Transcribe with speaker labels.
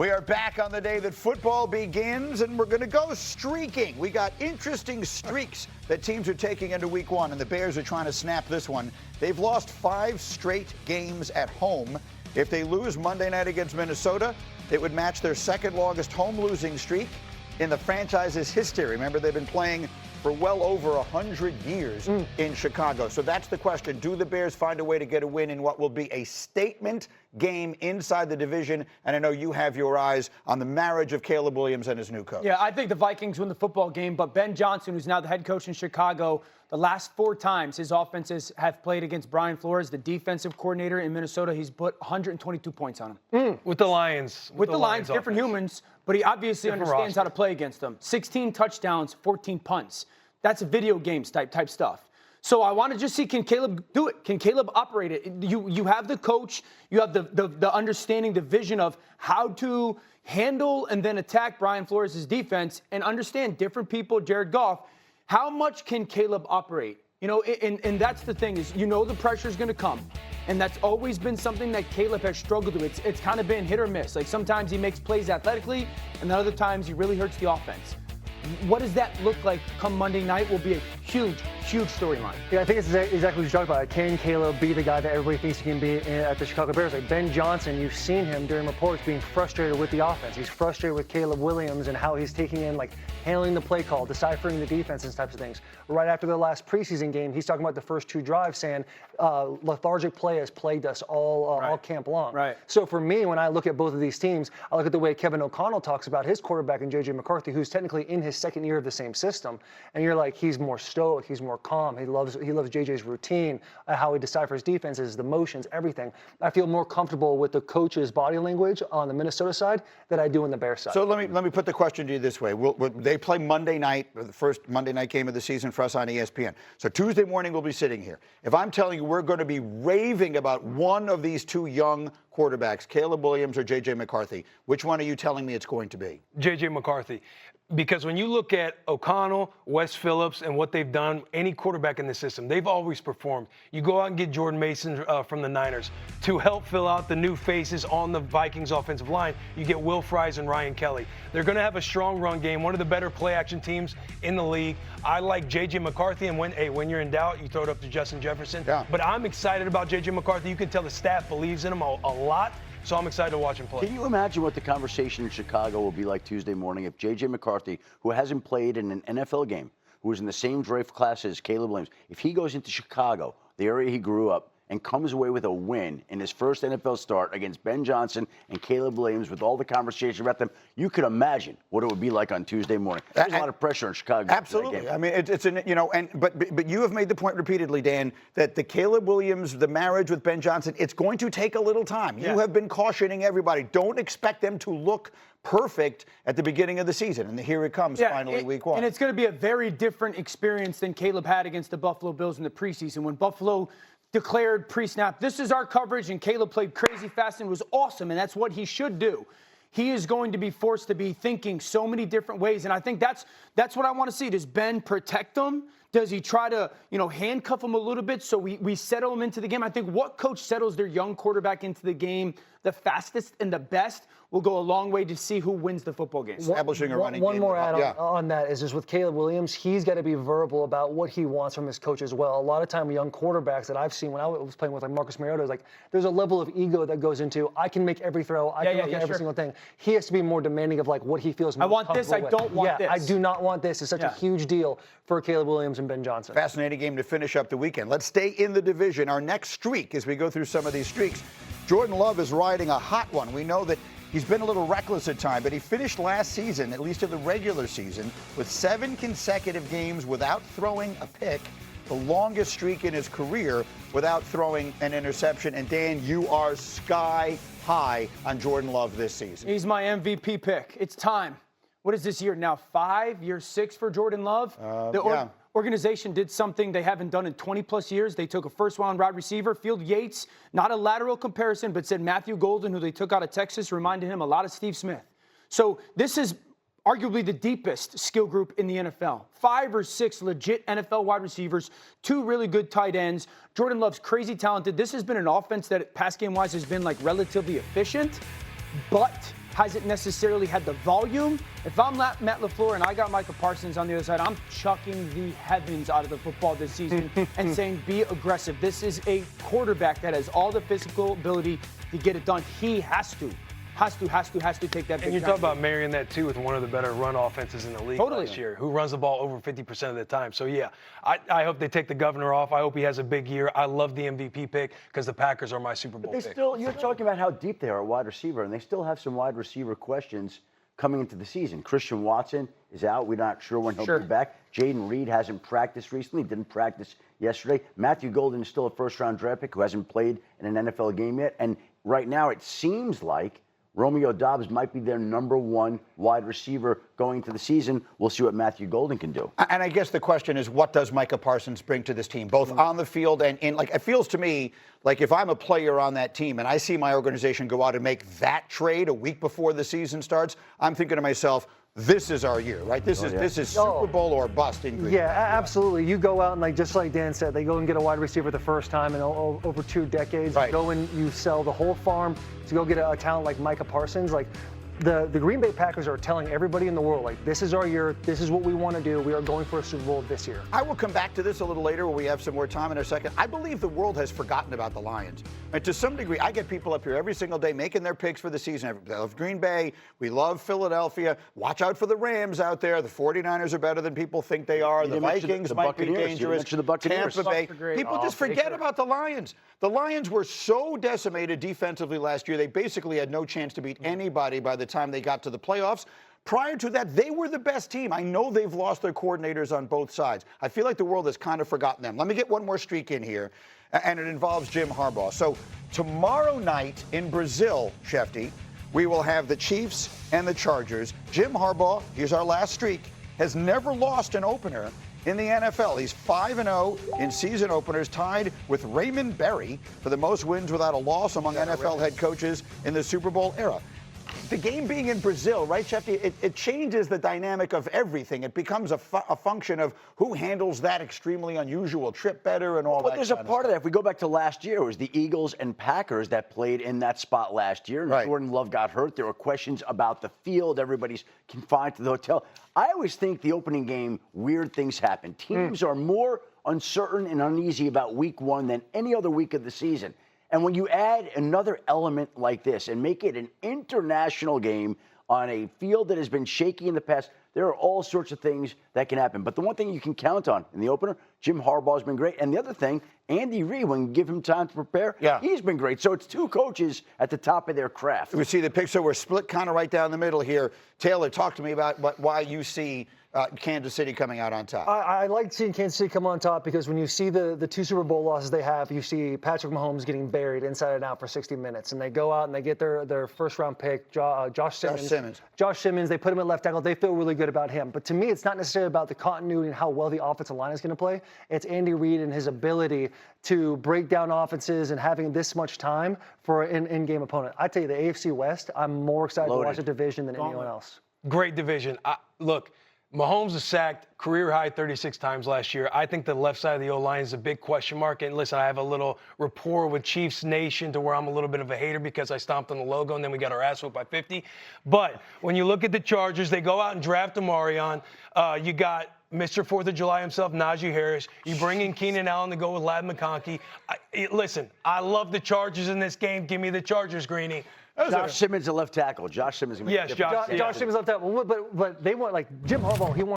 Speaker 1: We are back on the day that football begins, and we're going to go streaking. We got interesting streaks that teams are taking into week one, and the Bears are trying to snap this one. They've lost 5 straight games at home. If they lose Monday night against Minnesota, it would match their second longest home losing streak in the franchise's history. Remember, they've been playing for well over 100 years in Chicago. So that's the question. Do the Bears find a way to get a win in what will be a statement game inside the division? And I know you have your eyes on the marriage of Caleb Williams and his new coach.
Speaker 2: Yeah, I think the Vikings win the football game, but Ben Johnson, who's now the head coach in Chicago, the last 4 times his offenses have played against Brian Flores, the defensive coordinator in Minnesota, he's put 122 points on him.
Speaker 3: With the Lions.
Speaker 2: With the Lions, different humans, but he obviously understands how to play against them. 16 touchdowns, 14 punts. That's a video games type stuff. So I want to just see, can Caleb do it? Can Caleb operate it? You have the coach, you have the understanding, the vision of how to handle and then attack Brian Flores' defense and understand different people, Jared Goff. How much can Caleb operate? You know, and that's the thing is, you know, the pressure is going to come. And that's always been something that Caleb has struggled with. It's kind of been hit or miss. Like sometimes he makes plays athletically, and then other times he really hurts the offense. What does that look like come Monday night will be a huge storyline.
Speaker 4: Yeah, I think it's exactly what you talked about. Can Caleb be the guy that everybody thinks he can be at the Chicago Bears? Like Ben Johnson, you've seen him during reports being frustrated with the offense. He's frustrated with Caleb Williams and how he's taking in, like, handling the play call, deciphering the defense and types of things. Right after the last preseason game, he's talking about the first 2 drives, saying lethargic play has plagued us all camp long.
Speaker 2: Right.
Speaker 4: So for me, when I look at both of these teams, I look at the way Kevin O'Connell talks about his quarterback and J.J. McCarthy, who's technically in his second year of the same system, and you're like, he's more stoic, he's more calm, he loves J.J.'s routine, how he deciphers defenses, the motions, everything. I feel more comfortable with the coach's body language on the Minnesota side than I do on the Bears side.
Speaker 1: So let me put the question to you this way. They play Monday night, the first Monday night game of the season for us on ESPN. So Tuesday morning we'll be sitting here. If I'm telling you we're going to be raving about one of these 2 young quarterbacks, Caleb Williams or J.J. McCarthy, which one are you telling me it's going to be?
Speaker 3: J.J. McCarthy. Because when you look at O'Connell, Wes Phillips, and what they've done, any quarterback in the system, they've always performed. You go out and get Jordan Mason from the Niners. To help fill out the new faces on the Vikings offensive line, you get Will Fries and Ryan Kelly. They're going to have a strong run game, one of the better play-action teams in the league. I like J.J. McCarthy, and when you're in doubt, you throw it up to Justin Jefferson.
Speaker 1: Yeah.
Speaker 3: But I'm excited about J.J. McCarthy. You can tell the staff believes in him a lot. So I'm excited to watch him play.
Speaker 5: Can you imagine what the conversation in Chicago will be like Tuesday morning if J.J. McCarthy, who hasn't played in an NFL game, who was in the same draft class as Caleb Williams, if he goes into Chicago, the area he grew up, and comes away with a win in his first NFL start against Ben Johnson and Caleb Williams with all the conversation about them, you could imagine what it would be like on Tuesday morning. There's a lot of pressure in Chicago.
Speaker 1: Absolutely. I mean, but you have made the point repeatedly, Dan, that the Caleb Williams, the marriage with Ben Johnson, it's going to take a little time. You have been cautioning everybody. Don't expect them to look perfect at the beginning of the season. And here it comes, finally, week 1.
Speaker 2: And it's going to be a very different experience than Caleb had against the Buffalo Bills in the preseason when Buffalo declared pre-snap, this is our coverage, and Caleb played crazy fast and was awesome, and that's what he should do. He is going to be forced to be thinking so many different ways, and I think that's what I want to see. Does Ben protect them? Does he try to, handcuff him a little bit so we settle him into the game? I think what coach settles their young quarterback into the game the fastest and the best will go a long way to see who wins the football game.
Speaker 1: Establishing a running game.
Speaker 4: One more add on that is just with Caleb Williams, he's got to be verbal about what he wants from his coach as well. A lot of time young quarterbacks that I've seen when I was playing with like Marcus Mariota, like there's a level of ego that goes into I can make every throw, I can look at every single thing. He has to be more demanding of like what he feels more
Speaker 2: I want this, I don't want this.
Speaker 4: I do not want this. It's such a huge deal for Caleb Williams and Ben Johnson.
Speaker 1: Fascinating game to finish up the weekend. Let's stay in the division. Our next streak, as we go through some of these streaks, Jordan Love is riding a hot one. We know that he's been a little reckless at times, but he finished last season, at least in the regular season, with 7 consecutive games without throwing a pick, the longest streak in his career without throwing an interception. And Dan, you are sky high on Jordan Love this season.
Speaker 2: He's my MVP pick. It's time. What is this year now? 5, year 6 for Jordan Love? Organization did something they haven't done in 20-plus years. They took a first-round wide receiver, Field Yates, not a lateral comparison, but said Matthew Golden, who they took out of Texas, reminded him a lot of Steve Smith. So this is arguably the deepest skill group in the NFL. 5 or 6 legit NFL wide receivers, 2 really good tight ends. Jordan Love's crazy talented. This has been an offense that, pass game-wise, has been, like, relatively efficient, but hasn't necessarily had the volume. If I'm Matt LaFleur and I got Micah Parsons on the other side, I'm chucking the heavens out of the football this season and saying, be aggressive. This is a quarterback that has all the physical ability to get it done. He has to take that big
Speaker 3: And you
Speaker 2: jump.
Speaker 3: talk about marrying that, too, with one of the better run offenses in the league
Speaker 2: Totally.
Speaker 3: last year, who runs the ball over 50% of the time. So, yeah, I hope they take the governor off. I hope he has a big year. I love the MVP pick because the Packers are my Super Bowl pick.
Speaker 5: You're talking about how deep they are at wide receiver, and they still have some wide receiver questions coming into the season. Christian Watson is out. We're not sure when he'll be back. Jaden Reed hasn't practiced recently, didn't practice yesterday. Matthew Golden is still a first-round draft pick who hasn't played in an NFL game yet. And right now it seems like Romeo Doubs might be their number one wide receiver going into the season. We'll see what Matthew Golden can do.
Speaker 1: And I guess the question is, what does Micah Parsons bring to this team, both on the field and in, like, it feels to me like if I'm a player on that team and I see my organization go out and make that trade a week before the season starts, I'm thinking to myself, this is our year, right? This is Super Bowl or bust in Green Bay.
Speaker 4: Yeah, absolutely. You go out and, like, just like Dan said, they go and get a wide receiver the first time in over 2 decades.
Speaker 1: Right.
Speaker 4: Go and you sell the whole farm to go get a talent like Micah Parsons. Like, the Green Bay Packers are telling everybody in the world, like, this is our year. This is what we want to do. We are going for a Super Bowl this year.
Speaker 1: I will come back to this a little later when we have some more time in a second. I believe the world has forgotten about the Lions. And to some degree, I get people up here every single day making their picks for the season. We love Green Bay. We love Philadelphia. Watch out for the Rams out there. The 49ers are better than people think they are. The Vikings might be dangerous. Tampa Bay. People just forget about the Lions. The Lions were so decimated defensively last year, they basically had no chance to beat anybody by the time they got to the playoffs. Prior to that, they were the best team. I know they've lost their coordinators on both sides. I feel like the world has kind of forgotten them. Let me get one more streak in here, and it involves Jim Harbaugh. So tomorrow night in Brazil, Shefty, we will have the Chiefs and the Chargers. Jim Harbaugh, here's our last streak, has never lost an opener in the NFL. He's 5-0 in season openers, tied with Raymond Berry for the most wins without a loss among NFL head coaches in the Super Bowl era. The game being in Brazil, right, Shefty, it changes the dynamic of everything. It becomes a function of who handles that extremely unusual trip better and all that.
Speaker 5: But there's a part of that. If we go back to last year, it was the Eagles and Packers that played in that spot last year. And Jordan Love got hurt. There were questions about the field. Everybody's confined to the hotel. I always think the opening game, weird things happen. Teams are more uncertain and uneasy about week one than any other week of the season. And when you add another element like this and make it an international game on a field that has been shaky in the past, there are all sorts of things that can happen. But the one thing you can count on in the opener, Jim Harbaugh has been great. And the other thing, Andy Reid, when you give him time to prepare, he's been great. So it's 2 coaches at the top of their craft.
Speaker 1: We see the picture. We're split kind of right down the middle here. Taylor, talk to me about why you see Kansas City coming out on top.
Speaker 4: I like seeing Kansas City come on top because when you see the 2 Super Bowl losses they have, you see Patrick Mahomes getting buried inside and out for 60 minutes. And they go out and they get their first-round pick, Josh Simmons. Josh Simmons, they put him at left tackle. They feel really good about him. But to me, it's not necessarily about the continuity and how well the offensive line is going to play. It's Andy Reid and his ability to break down offenses and having this much time for an in-game opponent. I tell you, the AFC West, I'm more excited to watch the division than anyone else.
Speaker 3: Great division. Look, Mahomes is sacked career high 36 times last year. I think the left side of the O-line is a big question mark. And listen, I have a little rapport with Chiefs Nation to where I'm a little bit of a hater because I stomped on the logo and then we got our ass whooped by 50. But when you look at the Chargers, they go out and draft Amarion. You got Mr. 4th of July himself, Najee Harris. You bring in Keenan Allen to go with Ladd McConkey. Listen, I love the Chargers in this game. Give me the Chargers, Greeny.
Speaker 5: Josh Simmons at left tackle. Josh Simmons.
Speaker 3: Yes,
Speaker 4: Josh Simmons left tackle. But they want, like, Jim Harbaugh, he wants